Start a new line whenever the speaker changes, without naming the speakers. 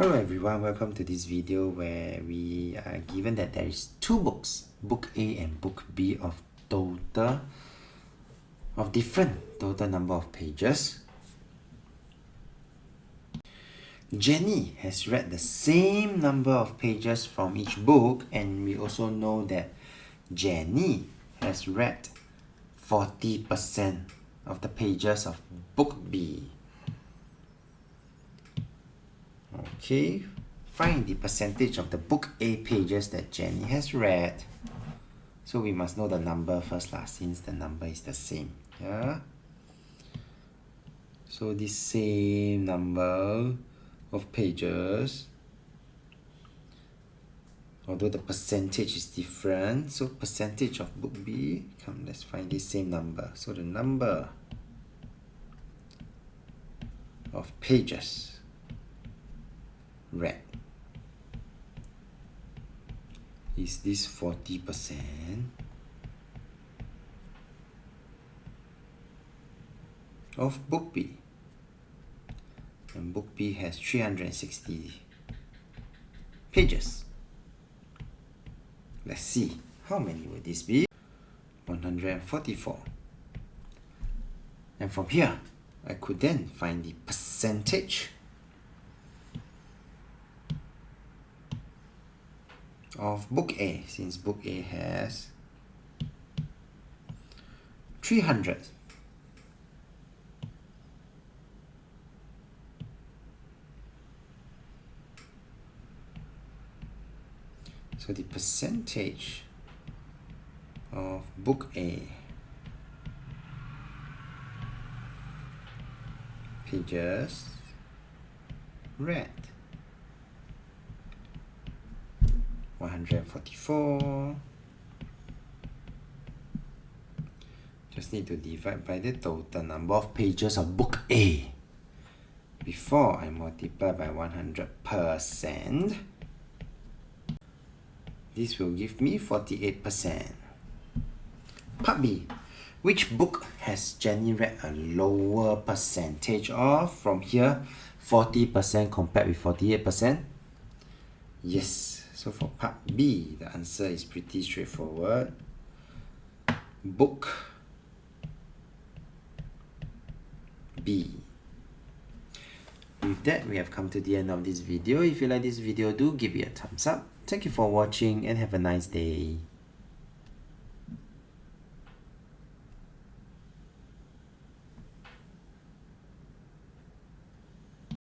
Hello everyone, welcome to this video where we are given that there is two books, book A and book B of different total number of pages. Jenny has read the same number of pages from each book, and we also know that Jenny has read 40% of the pages of book B. Okay, find the percentage of the book A pages that Jenny has read. So we must know the number first since the number is the same. Yeah. So this same number of pages, although the percentage is different, so percentage of book B, let's find this same number. So the number of pages read is this 40% of book B, and book B has 360 pages. Let's see, how many would this be? 144. And from here I could then find the percentage of book A, since book A has 300. So the percentage of book A pages read 144. Just need to divide by the total number of pages of book A before I multiply by 100%. This will give me 48%. Part B. Which book has Jenny read a lower percentage of? From here, 40% compared with 48%. Yes. So for part B, the answer is pretty straightforward. Book B. With that, we have come to the end of this video. If you like this video, do give it a thumbs up. Thank you for watching and have a nice day.